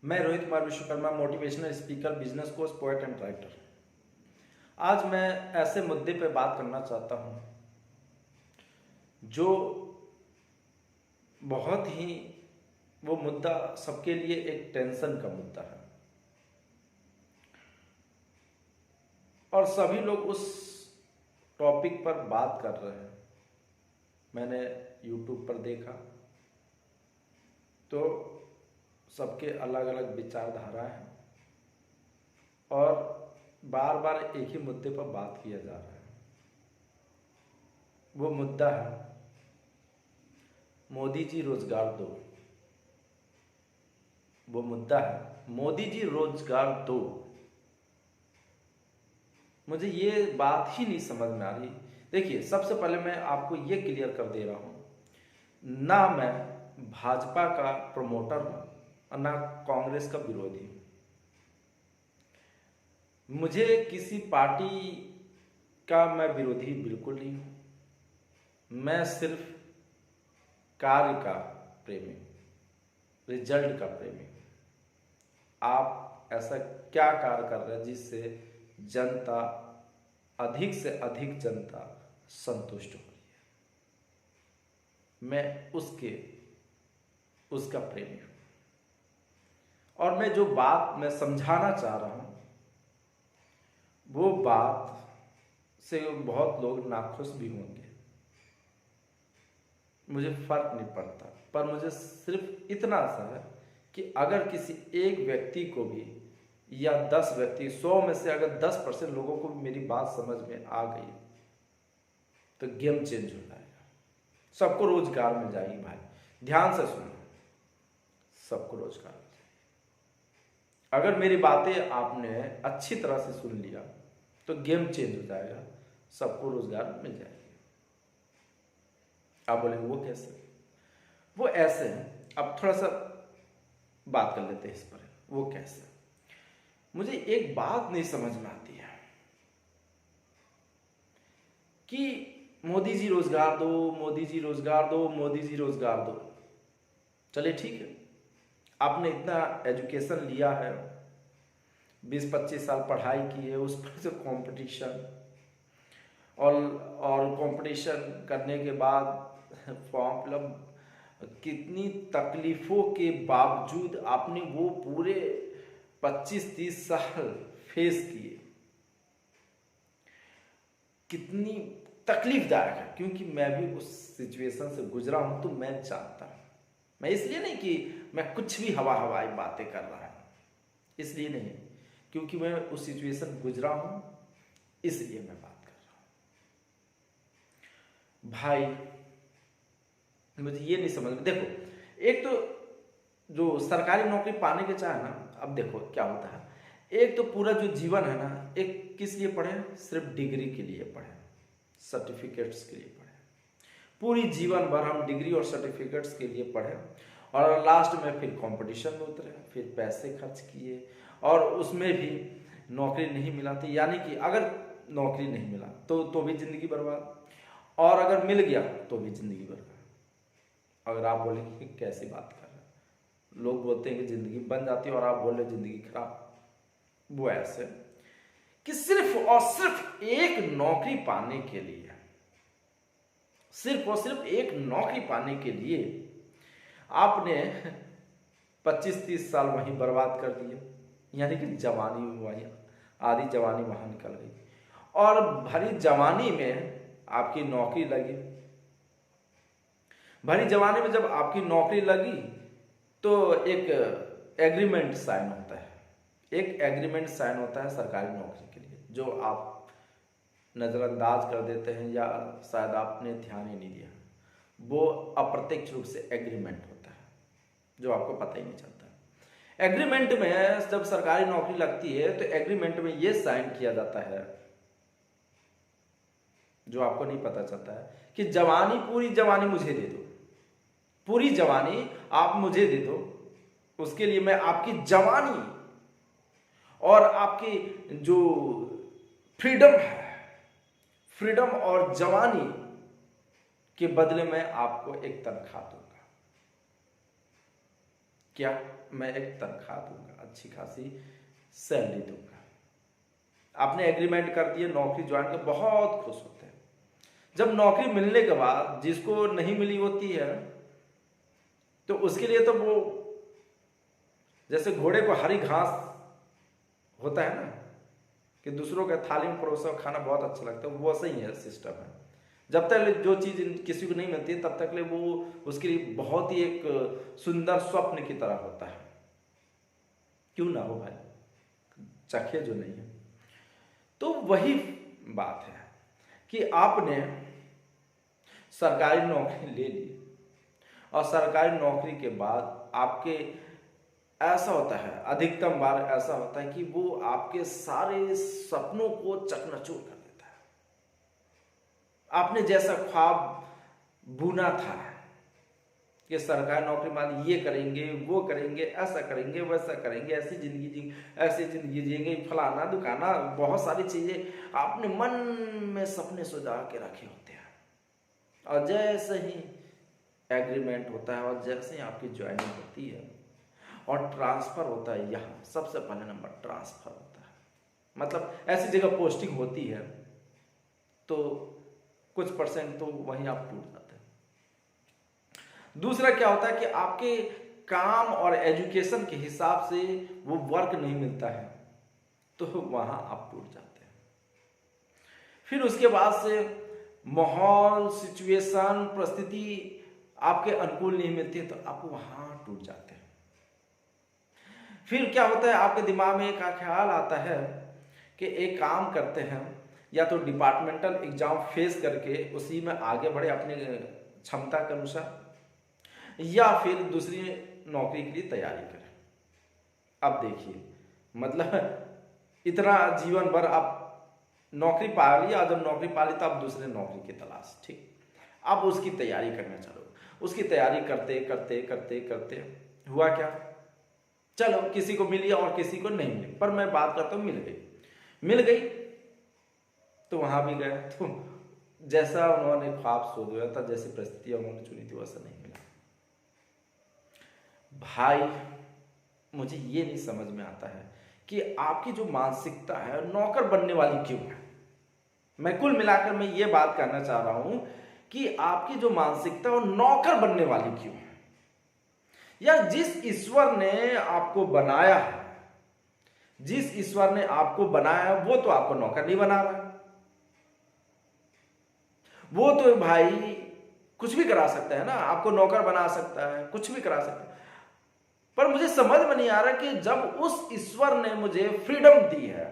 मैं Rohit Kumar Vishwakarma, motivational speaker, business coach, poet and writer. आज मैं ऐसे मुद्दे पर बात करना चाहता हूं जो बहुत ही वो मुद्दा सबके लिए एक टेंशन का मुद्दा है और सभी लोग उस टॉपिक पर बात कर रहे हैं। मैंने YouTube पर देखा तो सबके अलग अलग विचारधारा हैं और बार बार एक ही मुद्दे पर बात किया जा रहा है। वो मुद्दा है मोदी जी रोजगार दो। वो मुद्दा है मोदी जी रोजगार दो। मुझे ये बात ही नहीं समझ में आ रही। देखिए, सबसे पहले मैं आपको ये क्लियर कर दे रहा हूं, ना मैं भाजपा का प्रमोटर हूं और ना कांग्रेस का विरोधी हूं। मुझे किसी पार्टी का मैं विरोधी बिल्कुल नहीं हूं। मैं सिर्फ कार्य का प्रेमी, रिजल्ट का प्रेमी। आप ऐसा क्या कार्य कर रहे हैं जिससे जनता, अधिक से अधिक जनता संतुष्ट हो रही है? मैं उसका प्रेमी हूं। और मैं जो बात मैं समझाना चाह रहा हूं वो बात से बहुत लोग नाखुश भी होंगे, मुझे फर्क नहीं पड़ता। पर मुझे सिर्फ इतना सा है कि अगर किसी एक व्यक्ति को भी या 10 व्यक्ति, 100 में से अगर 10% लोगों को भी मेरी बात समझ में आ गई तो गेम चेंज हो जाएगा। सबको रोजगार मिल जाएगी। भाई ध्यान से सुनो, सबको रोजगार मिल जाएगी। अगर मेरी बातें आपने अच्छी तरह से सुन लिया तो गेम चेंज हो जाएगा, सबको रोजगार मिल जाएगी। आप बोलेंगे वो कैसे? वो ऐसे है, अब थोड़ा सा बात कर लेते हैं इस पर। वो कैसे? मुझे एक बात नहीं समझ में आती है कि मोदी जी रोजगार दो, मोदी जी रोजगार दो, मोदी जी रोजगार दो। चलिए ठीक है, आपने इतना एजुकेशन लिया है, 20-25 साल पढ़ाई की है, उस पर से कंपटीशन और कंपटीशन करने के बाद फॉर्म फिलअप, कितनी तकलीफों के बावजूद आपने वो पूरे 25-30 साल फेस किए। कितनी तकलीफदायक है, क्योंकि मैं भी उस सिचुएशन से गुजरा हूं तो मैं जानता हूं। मैं इसलिए नहीं कि मैं कुछ भी हवाई बातें कर रहा हूं, इसलिए नहीं, क्योंकि मैं उस सिचुएशन गुजरा हूं, इसलिए मैं बात कर रहा हूं। भाई मुझे ये नहीं समझ में, देखो, एक तो जो सरकारी नौकरी पाने के चाहे ना, अब देखो क्या होता है, एक तो पूरा जो जीवन है ना, एक किस लिए पढ़े? सिर्फ डिग्री के लिए पढ़े, सर्टिफिकेट्स के लिए पढ़े। पूरी जीवन भर हम डिग्री और सर्टिफिकेट्स के लिए पढ़े और लास्ट में फिर कंपटीशन में उतरे, फिर पैसे खर्च किए और उसमें भी नौकरी नहीं मिला। तो यानी कि अगर नौकरी नहीं मिला तो भी जिंदगी बर्बाद, और अगर मिल गया तो भी जिंदगी बर्बाद। अगर आप बोलेंगे कि कैसी बात कर रहे हैं, लोग बोलते हैं कि जिंदगी बन जाती है और आप बोल रहे जिंदगी खराब। वो ऐसे कि सिर्फ और सिर्फ एक नौकरी पाने के लिए, सिर्फ और सिर्फ एक नौकरी पाने के लिए आपने 25-30 साल वहीं बर्बाद कर दिए। यानी कि जवानी वहीं, आधी जवानी वहां निकल गई और भरी जवानी में आपकी नौकरी लगी। भरी जवानी में जब आपकी नौकरी लगी तो एक एग्रीमेंट साइन होता है। एक एग्रीमेंट साइन होता है सरकारी नौकरी के लिए, जो आप नज़रअंदाज कर देते हैं या शायद आपने ध्यान ही नहीं दिया। वो अप्रत्यक्ष रूप से एग्रीमेंट होता है जो आपको पता ही नहीं चलता। एग्रीमेंट में जब सरकारी नौकरी लगती है तो एग्रीमेंट में ये साइन किया जाता है, जो आपको नहीं पता चलता है, कि जवानी, पूरी जवानी मुझे दे दो, पूरी जवानी आप मुझे दे दो, उसके लिए मैं आपकी जवानी और आपकी जो फ्रीडम है, फ्रीडम और जवानी कि बदले में आपको एक तनख्वाह दूंगा। क्या? मैं एक तनख्वाह दूंगा, अच्छी खासी सैलरी दूंगा। आपने एग्रीमेंट कर दिए, नौकरी ज्वाइन कर, बहुत खुश होते हैं। जब नौकरी मिलने के बाद जिसको नहीं मिली होती है तो उसके लिए तो वो जैसे घोड़े को हरी घास होता है ना, कि दूसरों के थाली में परोसा हुआ खाना बहुत अच्छा लगता है, वो सही है सिस्टम है। जब तक जो चीज किसी को नहीं मिलती तब तक ले वो उसके लिए बहुत ही एक सुंदर स्वप्न की तरह होता है। क्यों ना हो भाई, चखे जो नहीं है। तो वही बात है कि आपने सरकारी नौकरी ले ली और सरकारी नौकरी के बाद आपके ऐसा होता है, अधिकतम बार ऐसा होता है कि वो आपके सारे सपनों को चकनाचूर कर देता है। आपने जैसा ख्वाब बुना था कि सरकारी नौकरी मान ये करेंगे, वो करेंगे, ऐसा करेंगे, वैसा करेंगे, ऐसी जिंदगी जिएंगे, फलाना दुकाना, बहुत सारी चीजें आपने मन में सपने सजा के रखे होते हैं। और जैसे ही एग्रीमेंट होता है और जैसे ही आपकी ज्वाइनिंग होती है और ट्रांसफर होता है, यहाँ सबसे पहले नंबर ट्रांसफर होता है। मतलब ऐसी जगह पोस्टिंग होती है तो कुछ परसेंट तो वहीं आप टूट जाते हैं। दूसरा क्या होता है कि आपके काम और एजुकेशन के हिसाब से वो वर्क नहीं मिलता है तो वहां आप टूट जाते हैं। फिर उसके बाद से माहौल, सिचुएशन, परिस्थिति आपके अनुकूल नहीं मिलती है तो आप वहां टूट जाते हैं। फिर क्या होता है, आपके दिमाग में एक ख्याल आता है कि एक काम करते हैं, या तो डिपार्टमेंटल एग्जाम फेस करके उसी में आगे बढ़े अपने क्षमता के अनुसार, या फिर दूसरी नौकरी के लिए तैयारी करें। अब देखिए, मतलब इतना जीवन भर आप नौकरी पा लिया, जब नौकरी पा ली तो आप दूसरे नौकरी की तलाश, ठीक, अब उसकी तैयारी करना चलो। उसकी तैयारी करते करते करते करते हुआ क्या, चलो किसी को मिली और किसी को नहीं मिली, पर मैं बात करता हूं मिल गई तो वहां भी गया तो जैसा उन्होंने ख्वाब सोचा था, जैसी परिस्थितियां उन्होंने चुनी थी वैसा नहीं मिला। भाई मुझे ये नहीं समझ में आता है कि आपकी जो मानसिकता है नौकर बनने वाली क्यों है। मैं कुल मिलाकर मैं ये बात करना चाह रहा हूं कि आपकी जो मानसिकता है वो नौकर बनने वाली क्यों है। या जिस ईश्वर ने आपको बनाया है, जिस ईश्वर ने आपको बनाया है वो तो आपको नौकर नहीं बना रहा है। वो तो भाई कुछ भी करा सकता है ना, आपको नौकर बना सकता है, कुछ भी करा सकता है। पर मुझे समझ में नहीं आ रहा कि जब उस ईश्वर ने मुझे फ्रीडम दी है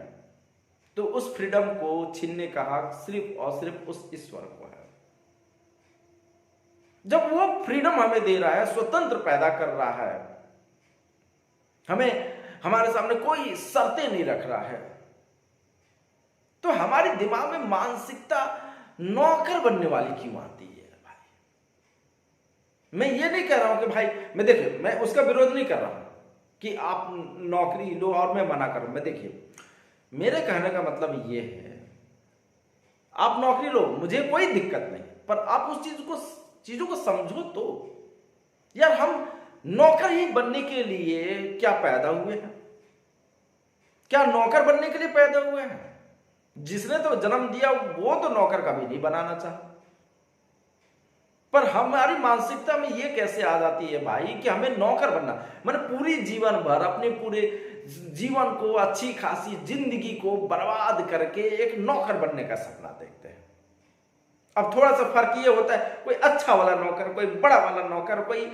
तो उस फ्रीडम को छीनने का हक सिर्फ और सिर्फ उस ईश्वर को है। जब वो फ्रीडम हमें दे रहा है, स्वतंत्र पैदा कर रहा है, हमें हमारे सामने कोई शर्तें नहीं रख रहा है, तो हमारे दिमाग में मानसिकता नौकर बनने वाली क्यों आती है भाई। मैं ये नहीं कह रहा हूं कि भाई, मैं देखिए मैं उसका विरोध नहीं कर रहा हूं कि आप नौकरी लो और मैं मना करूं। मैं देखिए, मेरे कहने का मतलब ये है, आप नौकरी लो, मुझे कोई दिक्कत नहीं, पर आप उस चीजों को समझो तो। यार हम नौकर ही बनने के लिए क्या पैदा हुए हैं? क्या नौकर बनने के लिए पैदा हुए हैं? जिसने तो जन्म दिया वो तो नौकर कभी नहीं बनाना चाहा। पर हमारी मानसिकता में ये कैसे आ जाती है भाई कि हमें नौकर बनना, मैंने पूरी जीवन भर अपने पूरे जीवन को, अच्छी खासी जिंदगी को बर्बाद करके एक नौकर बनने का सपना देखते हैं। अब थोड़ा सा फर्क ये होता है, कोई अच्छा वाला नौकर, कोई बड़ा वाला नौकर, कोई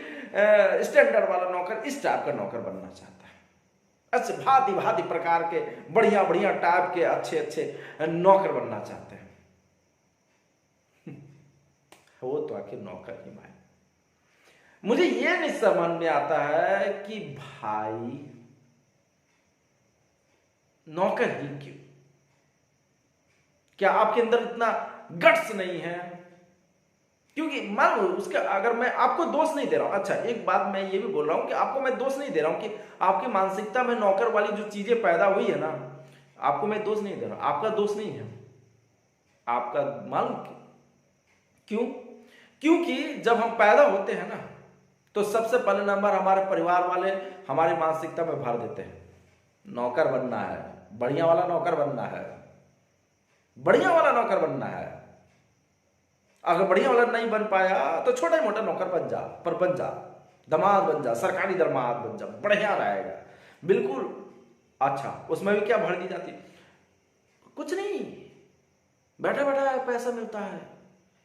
स्टैंडर्ड वाला नौकर, इस टाइप का नौकर बनना चाहता है। अच्छे भांति भांति प्रकार के बढ़िया बढ़िया टाइप के अच्छे अच्छे नौकर बनना चाहते हैं। वो तो आखिर नौकर ही भाई। मुझे ये नहीं समझ में आता है कि भाई नौकर ही क्यों? क्या आपके अंदर इतना गट्स नहीं है? क्योंकि मान लो उसका, अगर मैं आपको दोष नहीं दे रहा हूं, अच्छा एक बात मैं ये भी बोल रहा हूं कि आपको मैं दोष नहीं दे रहा हूं कि आपकी मानसिकता में नौकर वाली जो चीजें पैदा हुई है ना, आपको मैं दोष नहीं दे रहा हूं, आपका दोष नहीं है, आपका मालूम क्यों? क्योंकि जब हम पैदा होते हैं ना, तो सबसे पहले नंबर हमारे परिवार वाले हमारी मानसिकता में भर देते हैं, नौकर बनना है, बढ़िया वाला नौकर बनना है, बढ़िया वाला नौकर बनना है। अगर बढ़िया वाला नहीं बन पाया तो छोटा मोटा नौकर बन जा, पर बन जा, दामाद बन जा, सरकारी दामाद बन जा, बढ़िया रहेगा। बिल्कुल। अच्छा, उसमें भी क्या भर दी जाती, कुछ नहीं, बैठा बैठा पैसा मिलता है,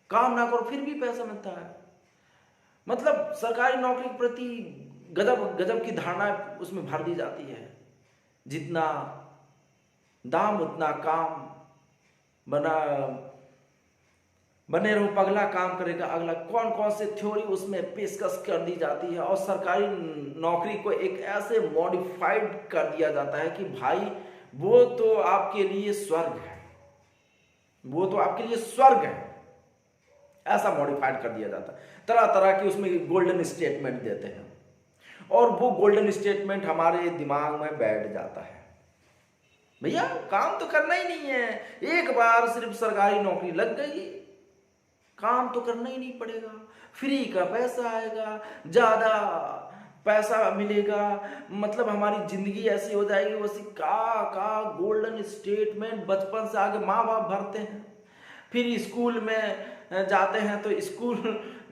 काम ना करो फिर भी पैसा मिलता है। मतलब सरकारी नौकरी के प्रति गजब गजब की धारणा उसमें भर दी जाती है, जितना दाम उतना काम, बना बने रहो पगला काम करेगा अगला, कौन कौन से थ्योरी उसमें पेशकश कर दी जाती है। और सरकारी नौकरी को एक ऐसे मॉडिफाइड कर दिया जाता है कि भाई वो तो आपके लिए स्वर्ग है, वो तो आपके लिए स्वर्ग है, ऐसा मॉडिफाइड कर दिया जाता है। तरह तरह की उसमें गोल्डन स्टेटमेंट देते हैं, और वो गोल्डन स्टेटमेंट हमारे दिमाग में बैठ जाता है। भैया काम तो करना ही नहीं है, एक बार सिर्फ सरकारी नौकरी लग गई, काम तो करना ही नहीं पड़ेगा, फ्री का पैसा आएगा, ज्यादा पैसा मिलेगा, मतलब हमारी जिंदगी ऐसी हो जाएगी वैसी। का गोल्डन स्टेटमेंट बचपन से आगे माँ बाप भरते हैं। फिर स्कूल में जाते हैं तो स्कूल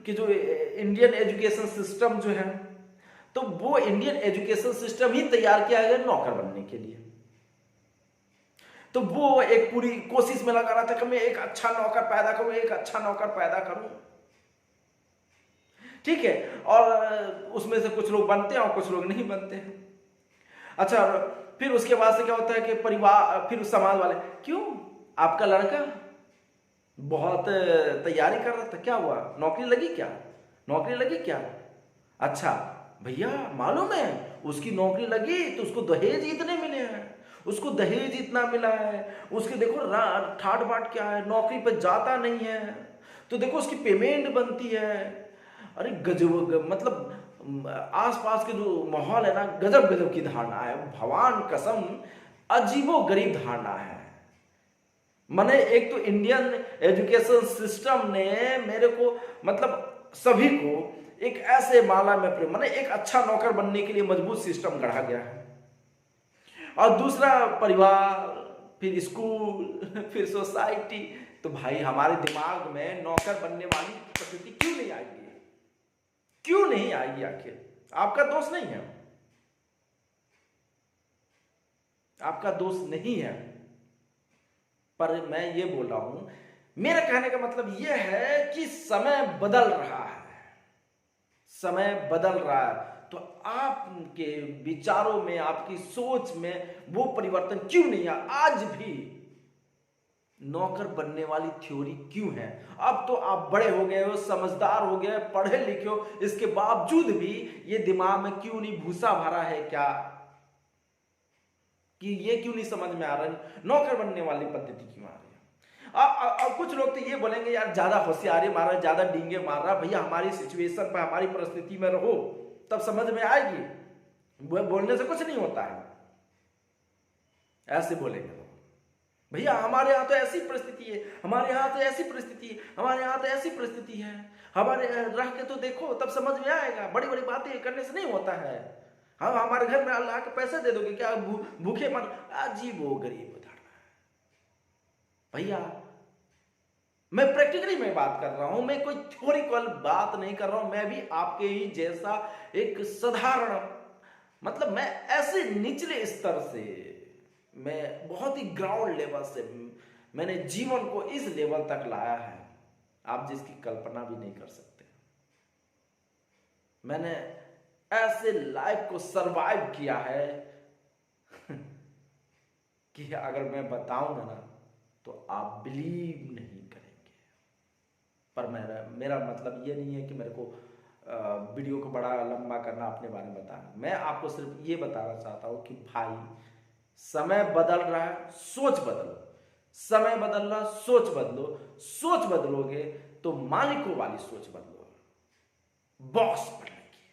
की जो इंडियन एजुकेशन सिस्टम जो है, तो वो इंडियन एजुकेशन सिस्टम ही तैयार किया गया नौकर बनने के लिए। तो वो एक पूरी कोशिश में लगा रहा था कि मैं एक अच्छा नौकर पैदा करूं, एक अच्छा नौकर पैदा करूं, ठीक है। और उसमें से कुछ लोग बनते हैं और कुछ लोग नहीं बनते हैं। अच्छा, फिर उसके बाद से क्या होता है कि परिवार, फिर समाज वाले, क्यों आपका लड़का बहुत तैयारी कर रहा था, क्या हुआ, नौकरी लगी क्या, नौकरी लगी क्या? अच्छा भैया मालूम है उसकी नौकरी लगी तो उसको दहेज इतने मिले हैं, उसको दहेज इतना मिला है, उसके देखो ठाट बाट क्या है, नौकरी पे जाता नहीं है तो देखो उसकी पेमेंट बनती है। अरे गजब, मतलब आसपास के जो माहौल है ना, गजब गजब की धारणा है, भगवान कसम अजीबो गरीब धारणा है। मैंने एक तो इंडियन एजुकेशन सिस्टम ने मेरे को, मतलब सभी को एक ऐसे माला में प्रेम, मैंने एक अच्छा नौकर बनने के लिए मजबूत सिस्टम गढ़ा गया है। और दूसरा परिवार, फिर स्कूल, फिर सोसाइटी। तो भाई हमारे दिमाग में नौकर बनने वाली प्रकृति क्यों नहीं आएगी, क्यों नहीं आएगी? आखिर आपका दोष नहीं है, आपका दोष नहीं है, पर मैं ये बोल रहा हूं, मेरा कहने का मतलब यह है कि समय बदल रहा है, समय बदल रहा है, तो आपके विचारों में, आपकी सोच में वो परिवर्तन क्यों नहीं है? आज भी नौकर बनने वाली थ्योरी क्यों है? अब तो आप बड़े हो गए हो, समझदार हो गए, पढ़े लिखे हो, इसके बावजूद भी ये दिमाग में क्यों नहीं भूसा भरा है क्या, कि ये क्यों नहीं समझ में आ रहा है नौकर बनने वाली पद्धति क्यों आ रही है? अब कुछ लोग तो ये बोलेंगे यार ज्यादा होशियारी मार रहा है, ज्यादा डींगे मार रहा है। भैया हमारी सिचुएशन पर, हमारी परिस्थिति में रहो तब समझ में आएगी, बोलने से कुछ नहीं होता है, ऐसे बोलेंगे तो भैया हमारे यहाँ तो ऐसी परिस्थिति है, हमारे यहाँ तो ऐसी परिस्थिति है, हमारे यहाँ तो ऐसी परिस्थिति है, हमारे रह के तो देखो तब समझ में आएगा, बड़ी बड़ी बातें करने से नहीं होता है। हम हमारे घर में अल्लाह के पैसे दे दोगे क्या, भूखे मर, अजीब वो गरीब धारणा है। भैया मैं प्रैक्टिकली में बात कर रहा हूं, मैं कोई थ्योरिकल बात नहीं कर रहा हूं, मैं भी आपके ही जैसा एक साधारण, मतलब मैं ऐसे निचले स्तर से, मैं बहुत ही ग्राउंड लेवल से मैंने जीवन को इस लेवल तक लाया है, आप जिसकी कल्पना भी नहीं कर सकते। मैंने ऐसे लाइफ को सरवाइव किया है कि अगर मैं बताऊंगा ना तो आप बिलीव नहीं करेंगे। पर मेरा मतलब ये नहीं है कि मेरे को वीडियो को बड़ा लंबा करना, अपने बारे में बताना। मैं आपको सिर्फ ये बताना चाहता हूं कि भाई समय बदल रहा है, सोच बदलो। समय बदल रहा, सोच बदलो। सोच बदलोगे तो मालिकों वाली सोच बदलो, बॉस बनने की,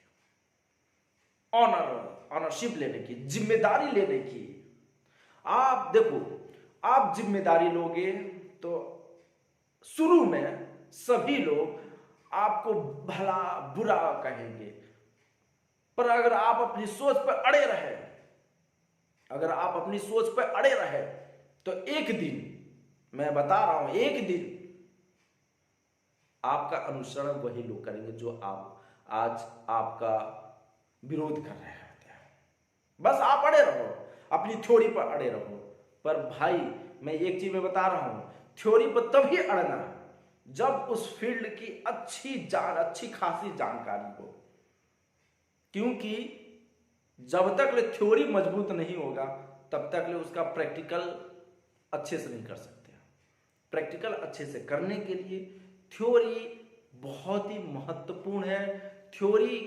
ऑनरशिप लेने की, जिम्मेदारी लेने की। आप देखो, आप जिम्मेदारी लोगे तो शुरू में सभी लोग आपको भला बुरा कहेंगे। पर अगर आप अपनी सोच पर अड़े रहे, अगर आप अपनी सोच पर अड़े रहे, तो एक दिन, मैं बता रहा हूं, एक दिन आपका अनुसरण वही लोग करेंगे जो आप आज आपका विरोध कर रहे होते हैं। बस आप अड़े रहो, अपनी थ्योरी पर अड़े रहो। पर भाई मैं एक चीज में बता रहा हूं, थ्योरी पर तभी अड़ना जब उस फील्ड की अच्छी खासी जानकारी हो। क्योंकि जब तक ले थ्योरी मजबूत नहीं होगा तब तक ले उसका प्रैक्टिकल अच्छे से नहीं कर सकते। प्रैक्टिकल अच्छे से करने के लिए थ्योरी बहुत ही महत्वपूर्ण है। थ्योरी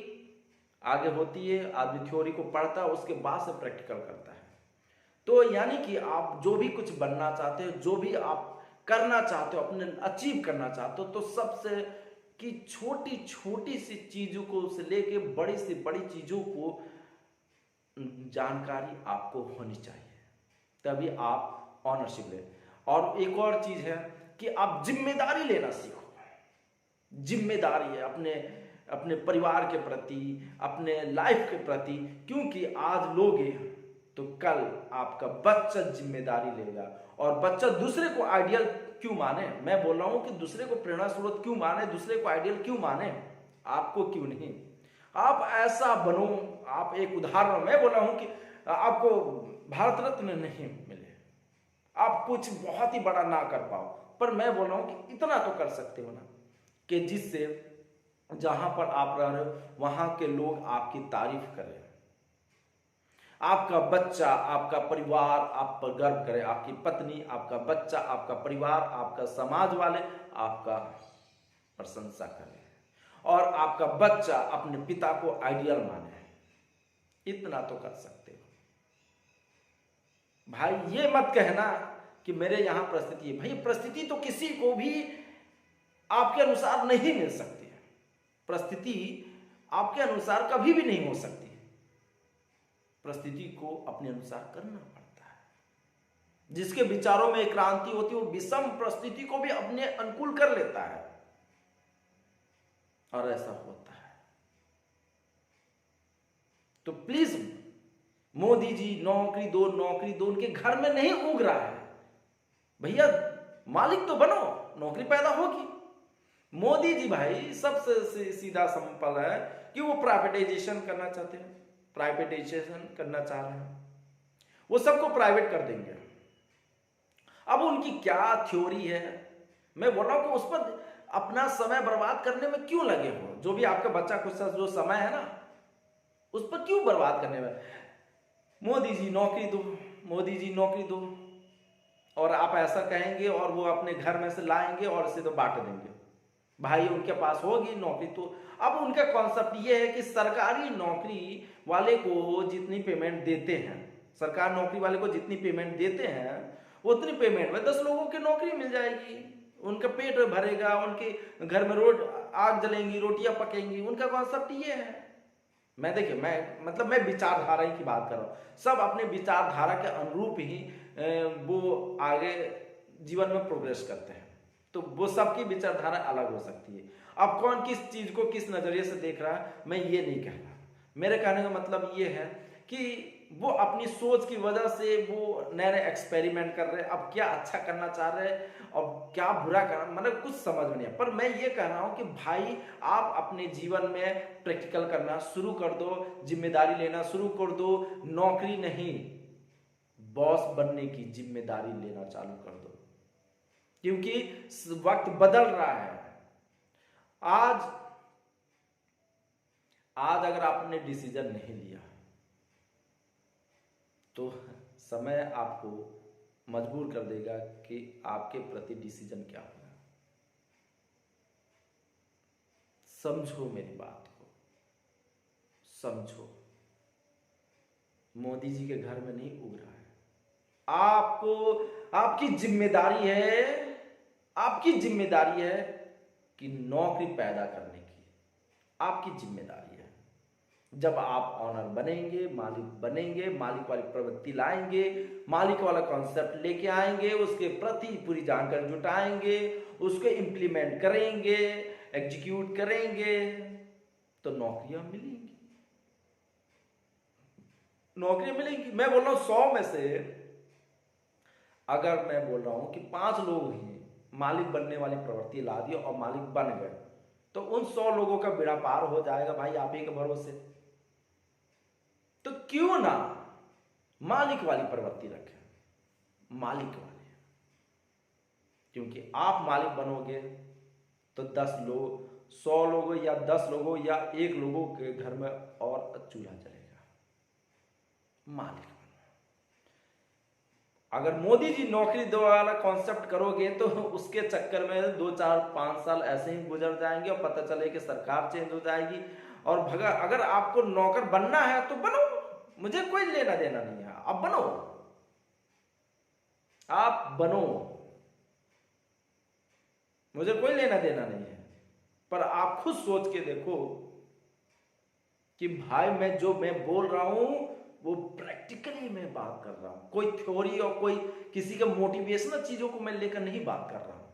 आगे होती है, आदमी थ्योरी को पढ़ता है, उसके बाद से प्रैक्टिकल करता है। तो यानी कि आप जो भी कुछ बनना चाहते हो, जो भी आप करना चाहते हो, अपने अचीव करना चाहते हो, तो सबसे कि छोटी छोटी सी चीजों को से लेके बड़ी से बड़ी चीजों को जानकारी आपको होनी चाहिए, तभी आप ऑनरशिप ले। और एक और चीज है कि आप जिम्मेदारी लेना सीखो। जिम्मेदारी है अपने अपने परिवार के प्रति, अपने लाइफ के प्रति, क्योंकि आज लोगे तो कल आपका बच्चा जिम्मेदारी लेगा। और बच्चा दूसरे को आइडियल क्यों माने, मैं बोल रहा हूं कि दूसरे को प्रेरणा स्रोत क्यों माने, दूसरे को आइडियल क्यों माने, आपको क्यों नहीं। आप ऐसा बनो। आप एक उदाहरण, मैं बोल रहा हूं कि आपको भारत रत्न नहीं मिले, आप कुछ बहुत ही बड़ा ना कर पाओ, पर मैं बोल रहा हूं कि इतना तो कर सकते हो ना कि जिससे जहां पर आप रह रहे हो वहां के लोग आपकी तारीफ करें, आपका बच्चा, आपका परिवार आप पर गर्व करे, आपकी पत्नी, आपका बच्चा, आपका परिवार, आपका समाज वाले आपका प्रशंसा करें, और आपका बच्चा अपने पिता को आइडियल माने। इतना तो कर सकते हो भाई। ये मत कहना कि मेरे यहां परिस्थिति है। भाई परिस्थिति तो किसी को भी आपके अनुसार नहीं मिल सकती है। परिस्थिति आपके अनुसार कभी भी नहीं हो सकती है। परिस्थिति को अपने अनुसार करना पड़ता है। जिसके विचारों में क्रांति होती है वो विषम परिस्थिति को भी अपने अनुकूल कर लेता है, और ऐसा होता है। तो प्लीज मोदी जी नौकरी दो, नौकरी दो, उनके घर में नहीं उग रहा है। भैया मालिक तो बनो, नौकरी पैदा होगी। मोदी जी भाई सबसे सीधा सिंपल है कि वो प्राइवेटाइजेशन करना चाहते हैं, प्राइवेटाइजेशन करना चाह रहे हैं, वो सबको प्राइवेट कर देंगे। अब उनकी क्या थ्योरी है, मैं बोल रहा हूं कि उस पर अपना समय बर्बाद करने में क्यों लगे हो। जो भी आपका बच्चा कुछ जो समय है ना, उस पर क्यों बर्बाद करने में। मोदी जी नौकरी दो, मोदी जी नौकरी दो, और आप ऐसा कहेंगे और वो अपने घर में से लाएंगे और इसे तो बांट देंगे। भाई उनके पास होगी नौकरी तो। अब उनका कॉन्सेप्ट ये है कि सरकारी नौकरी वाले को जितनी पेमेंट देते हैं, सरकार नौकरी वाले को जितनी पेमेंट देते हैं उतनी पेमेंट में 10 लोगों की नौकरी मिल जाएगी, उनका पेट भरेगा, उनके घर में आग जलेंगी, रोटियां पकेंगी। उनका कॉन्सेप्ट ये है। मैं देखिए, मैं विचारधारा की बात कर रहा हूं। सब अपने विचारधारा के अनुरूप ही वो आगे जीवन में प्रोग्रेस करते हैं। तो वो सबकी विचारधारा अलग हो सकती है। अब कौन किस चीज को किस नजरिए से देख रहा है, मैं ये नहीं कह रहा। मेरे कहने का मतलब ये है कि वो अपनी सोच की वजह से वो नए नए एक्सपेरिमेंट कर रहे हैं। अब क्या अच्छा करना चाह रहे हैं और क्या बुरा करना, मतलब कुछ समझ में नहीं है। पर मैं ये कह रहा हूं कि भाई आप अपने जीवन में प्रैक्टिकल करना शुरू कर दो, जिम्मेदारी लेना शुरू कर दो। नौकरी नहीं, बॉस बनने की जिम्मेदारी लेना चालू कर दो, क्योंकि वक्त बदल रहा है। आज अगर आपने डिसीजन नहीं लिया तो समय आपको मजबूर कर देगा कि आपके प्रति डिसीजन क्या होगा। समझो मेरी बात को, समझो। मोदी जी के घर में नहीं उग रहा है। आपकी जिम्मेदारी है, आपकी जिम्मेदारी है कि नौकरी पैदा करने की आपकी जिम्मेदारी है। जब आप ऑनर बनेंगे, मालिक बनेंगे, मालिक वाली प्रवृत्ति लाएंगे, मालिक वाला कॉन्सेप्ट लेके आएंगे, उसके प्रति पूरी जानकारी जुटाएंगे, उसको इंप्लीमेंट करेंगे, एग्जीक्यूट करेंगे तो नौकरियां मिलेंगी, नौकरियां मिलेंगी। मैं बोल रहा हूं 100 में से अगर मैं बोल रहा हूं कि 5 लोग ही मालिक बनने वाली प्रवृत्ति ला दी और मालिक बन गए, तो उन 100 लोगों का बेड़ा पार हो जाएगा भाई आप ही के भरोसे। तो क्यों ना मालिक वाली प्रवृत्ति रखें, मालिक वाली, क्योंकि आप मालिक बनोगे तो 10 लोग, 100 लोगों या 10 लोगों या 1 लोगों के घर में और चूल्हा जलेगा। मालिक बनो। अगर मोदी जी नौकरी दो वाला कॉन्सेप्ट करोगे तो उसके चक्कर में 2, 4, 5 साल ऐसे ही गुजर जाएंगे और पता चले कि सरकार चेंज हो जाएगी। और अगर आपको नौकर बनना है तो बनो, मुझे कोई लेना देना नहीं है, आप बनो, आप बनो, मुझे कोई लेना देना नहीं है। पर आप खुद सोच के देखो कि भाई मैं बोल रहा हूं वो प्रैक्टिकली मैं बात कर रहा हूं, कोई थ्योरी और कोई किसी के मोटिवेशनल चीजों को मैं लेकर नहीं बात कर रहा हूं।